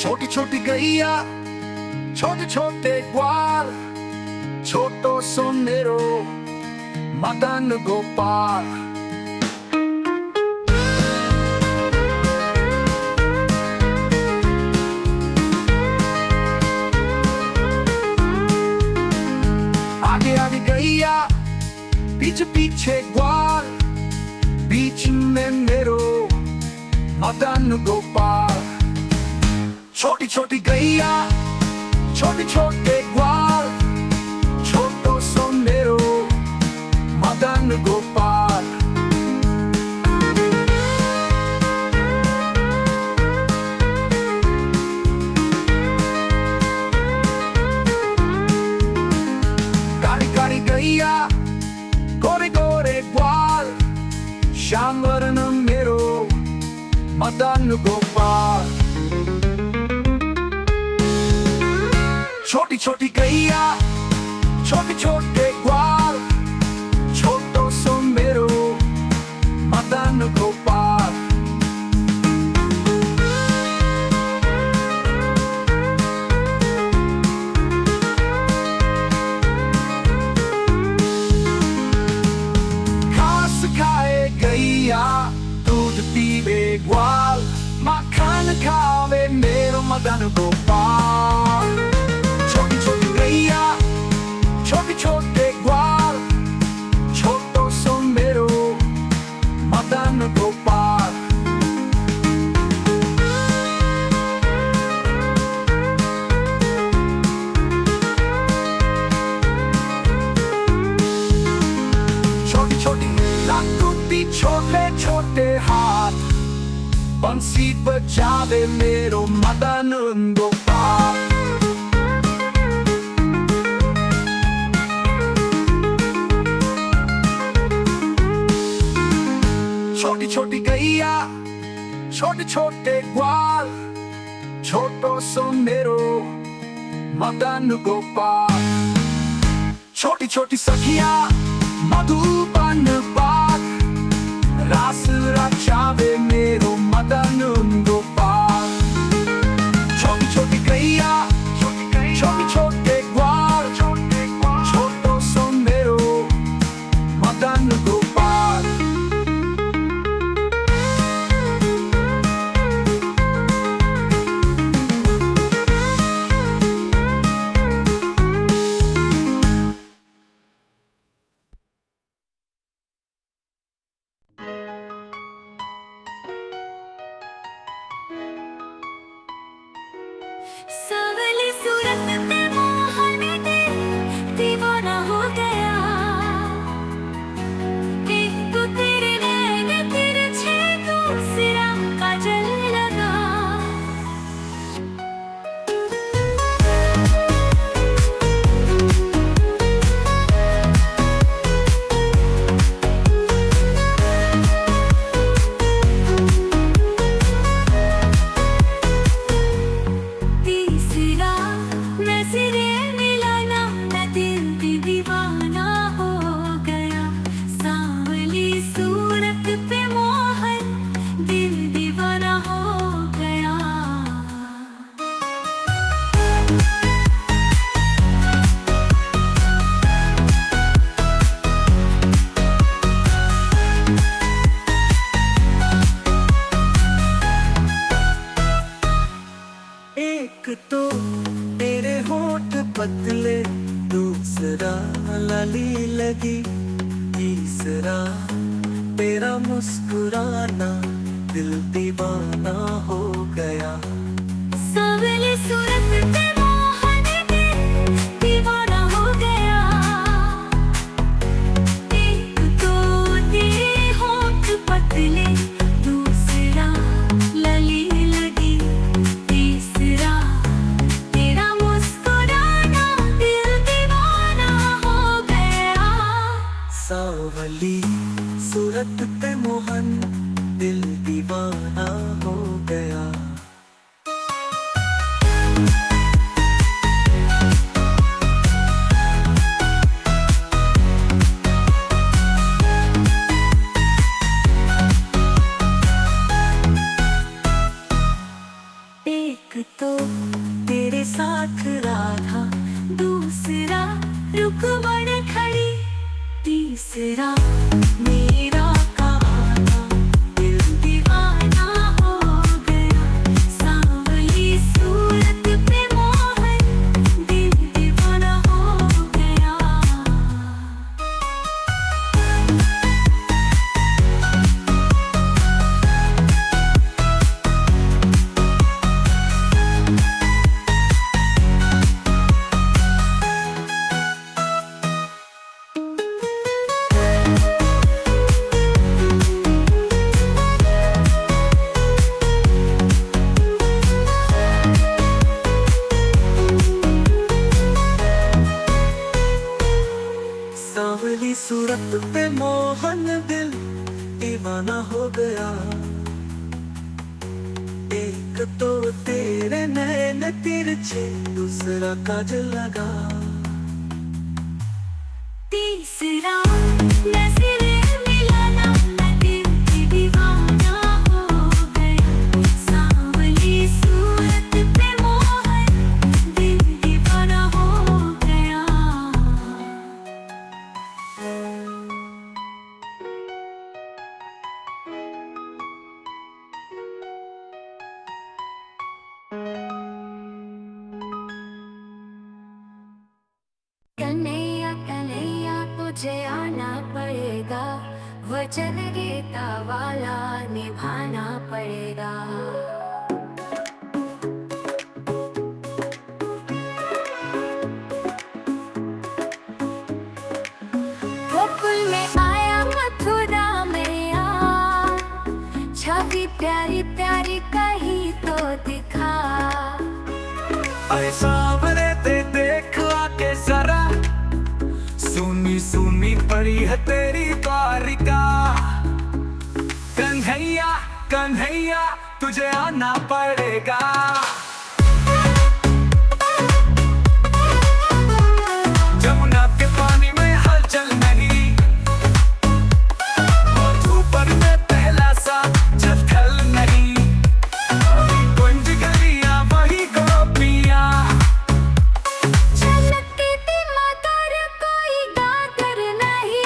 छोटी छोटी गैया, छोटे छोटे ग्वाल, छोटो सोनेरो मदन गोपाल। आगे आगे गैया, पीछे पीछे ग्वाल, बीच में मेरो मदन गोपाल। छोटी छोटी गैया, छोटे छोटे ग्वाल, छोटो सोनेरो मदन गोपाल। काली काली गैया, गोरे गोरे ग्वाल, श्याम वर्ण मेरो मदन गोपाल। छोटी छोटी गैया, छोटे छोटे ग्वाल, छोटो सोनेरो मदन गोपाल। घास खाए गैया, दूध पीवे ग्वाल, मक्खन खावे मेरो मदन गोपाल। छोटी छोटी गैया, छोटे छोटे ग्वाल, छोटो सोनेरो मदन गोपाल। छोटी छोटी लाकुटी, छोटे छोटे हाथ, बंसी बजावे मेरो मदन गोपाल। छोटी छोटी गैया, छोटे छोटे ग्वाल, छोटो सोनेरो मदन गोपाल। छोटी छोटी सखिया, मधुबन बाग, रास रचावे मेरो मदन गोपाल। छोटी छोटी गैया, छोटे छोटे ग्वाल, छोटो सोनेरो मदन गोपाल। सावली सूरत पे मोहन दिल दीवाना हो गया। एक तो तेरे नैन तिरछे, दूसरा काजल लगा। तीसरा नजरे मिलाना, मैं दिल भी दीवाना हो गया। सांवली सूरत पे मोहन दिल दीवाना हो गया। एक तो तेरे होठ पतले, दूसरा लाली लगी, तीसरा तेरा मुस्कुराना, दिल दीवाना हो गया। सांवली सूरत पे मोहन दिल दीवाना हो गया। एक तो तेरे होठ पतले, दूसरा लली लगी, तीसरा तेरा मुस्कुराना, दिल दीवाना हो गया। सावली सूरत पे मोहन दिल दीवाना हो गया। एक तो रुकमण खड़ी। तीसरा मेरा कहाना दिल दीवाना हो गया। सांवली सूरत पे मोहन दिल दीवाना हो गया। सांवली सूरत पे मोहन दिल दीवाना हो गया। एक तो तेरे नैन तिरछे, दूसरा काजल लगा। तीसरा नजरें मिलाना, मैं दिल की दीवाना हो गया। सांवली सूरत पे मोहन दिल दीवाना हो गया। कन्हैया कन्हैया तुझे आना पड़ेगा, वचन गीता वाला निभाना पड़ेगा। गोकुल में आया मथुरा में आ, छवि प्यारी प्यारी कहीं तो दिखा। अरे सांवरे ते देख आके जरा, सुनी सुनी पड़ी है तेरी द्वारिका। कन्हैया कन्हैया तुझे आना पड़ेगा। जमुना के पानी में हलचल नहीं, और ऊपर में पहला सा जल नहीं। कुंज गलियां वही गोपियां, झलकती थी मगर कोई गागर नहीं।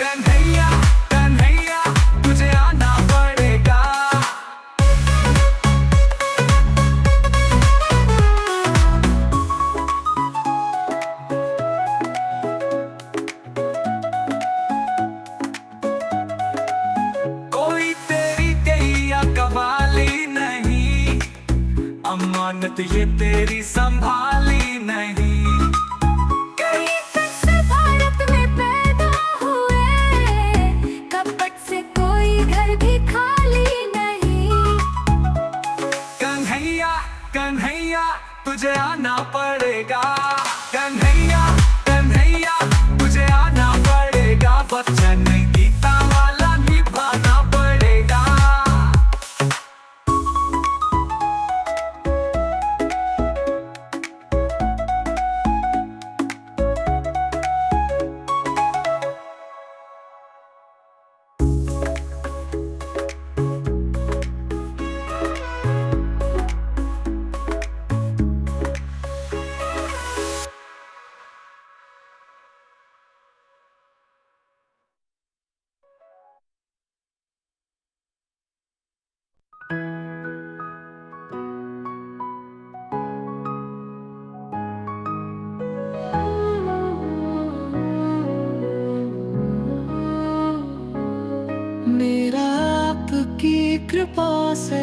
कन्हैया कन्हैया तुझे आना पड़ेगा। कोई तेरी कैया कवाली नहीं, अमानत ये तेरी संभाली नहीं। कहीं तक भारत में पैदा हुए, कपट से कोई घर भी खाली नहीं। कन्हैया कन्हैया तुझे आना पड़ेगा। कन्हैया कन्हैया तुझे आना पड़ेगा। वचन गीता वाला निभाना पड़ेगा। मेरा आपकी कृपा से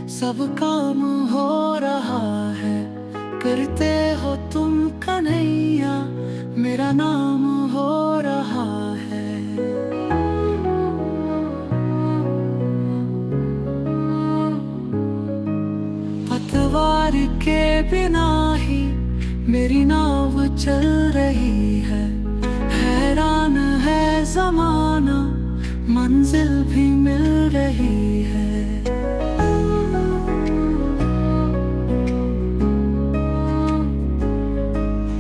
सब काम हो रहा है। करते हो तुम कन्हैया, मेरा नाम हो रहा है। पतवार के बिना ही मेरी नाव चल रही है। हैरान है जमाना, मंजिल भी मिल रही है।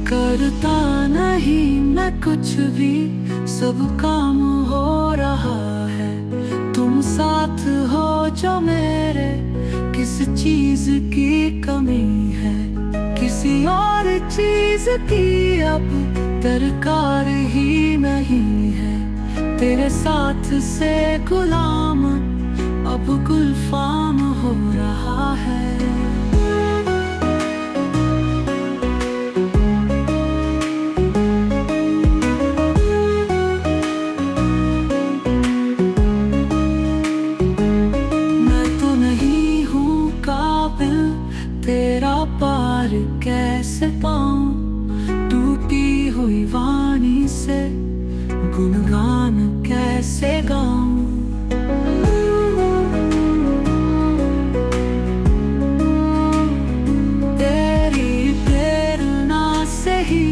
करता नहीं मैं कुछ भी, सब काम हो रहा है। तुम साथ हो जो मेरे, किस चीज की कमी है। किसी और चीज की अब नहीं है तेरे साथ से गुलाम, अब गुलफाम हो रहा है। मैं तो नहीं हूँ काबिल तेरा पार कैसे पाऊं, टूटी हुई वाणी से गुणगान कैसे गाऊं। तेरी प्रेरणा से ही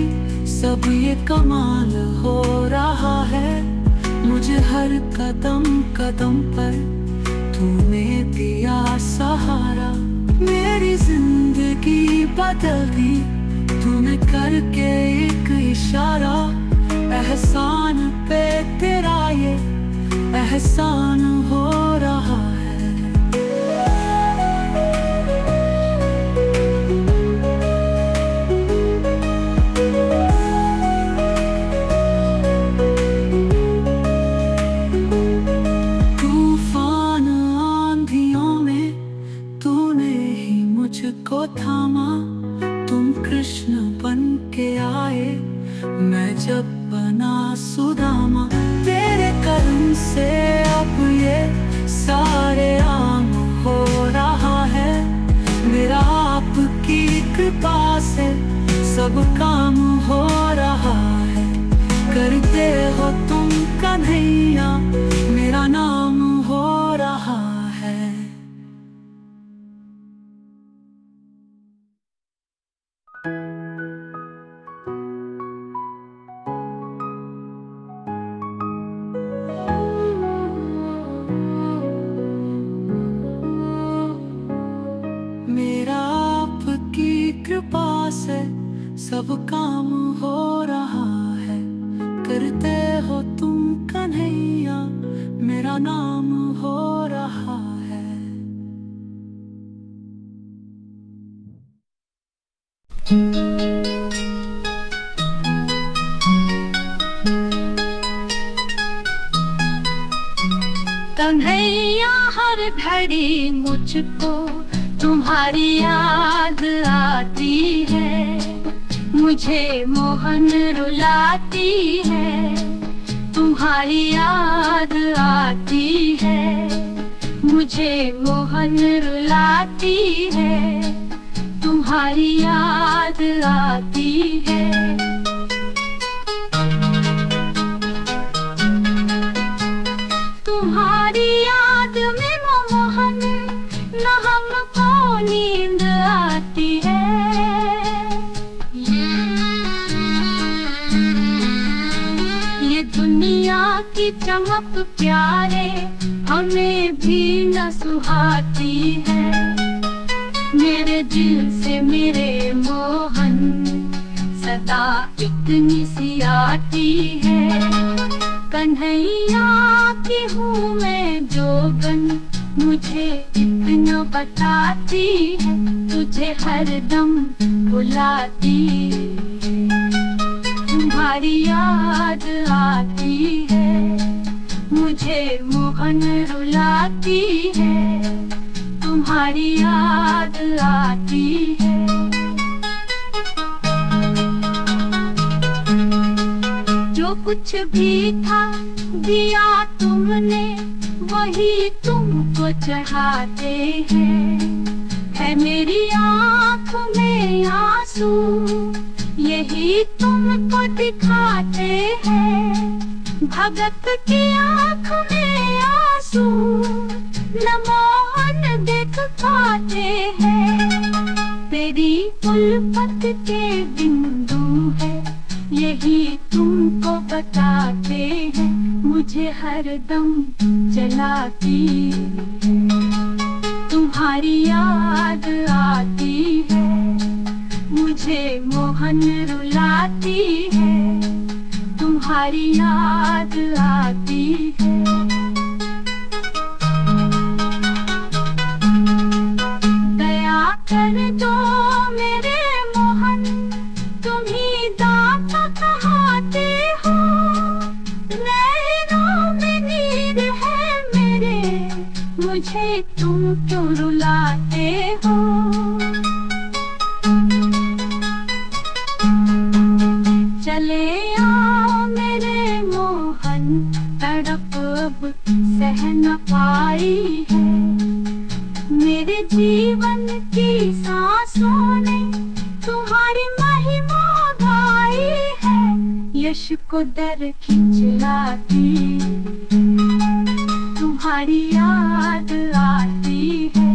सब ये कमाल हो रहा है। मुझे हर कदम कदम पर तूने दिया सहारा, मेरी जिंदगी बदल दी तूने करके एक इशारा। एहसान पे तेरा ये एहसान हो रहा है। तूफान आंधियों में तूने ही मुझको थामा, तुम कृष्ण बन के आए मैं जब बना सुदामा। तेरे कर्म से अब ये सारे आम हो रहा है, मेरा आपकी कृपा से सब काम हो रहा है। करते हो तुम कन्हैया मेरा नाम हो रहा है। मेरा आपकी कृपा से सब काम हो रहा है। करते हो तुम कन्हैया मेरा नाम हो रहा है। कन्हैया हर घड़ी मुझको तुम्हारी याद आती है, मुझे मोहन रुलाती है। तुम्हारी याद आती है, मुझे मोहन रुलाती है। तुम्हारी याद आती है। तुम्हारी याद में मोहन न हमको नींद आती है। ये दुनिया की चमक प्यारे हमें भी न सुहाती है। मेरे दिल से मेरे मोहन सदा इतनी सी आती है। कन्हैया की हूँ मैं जोगन, मुझे इतना बताती है। तुझे हरदम बुलाती, तुम्हारी याद आती है। मुझे मोहन रुलाती है, तुम्हारी याद आती है। जो कुछ भी था दिया तुमने वही तुमको चढ़ाते हैं। है मेरी आँखों में आंसू यही तुमको दिखाते हैं। भगत की आँख में आंसू न मोहन देख पाते हैं। तेरी उल्फत के बिंदु है यही तुमको बताते हैं। मुझे हरदम जलाती तुम्हारी याद आती है। मुझे मोहन रुलाती है, तुम्हारी याद आती है। दया कर दो मेरे मोहन, तुम ही दाता कहाते हो। को डर खिंचलाती, तुम्हारी याद आती है,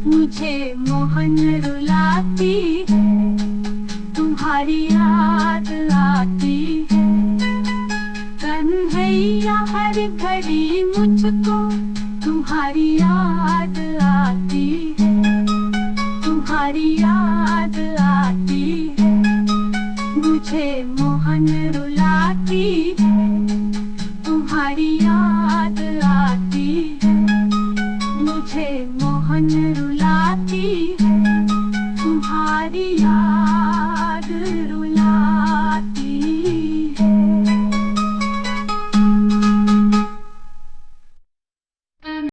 मुझे मोहन रुलाती है, तुम्हारी याद आती है। कन्हैया हर घड़ी मुझको तुम्हारी याद आती है, तुम्हारी याद आती है, मुझे मोहन रुलाती है, तुम्हारी याद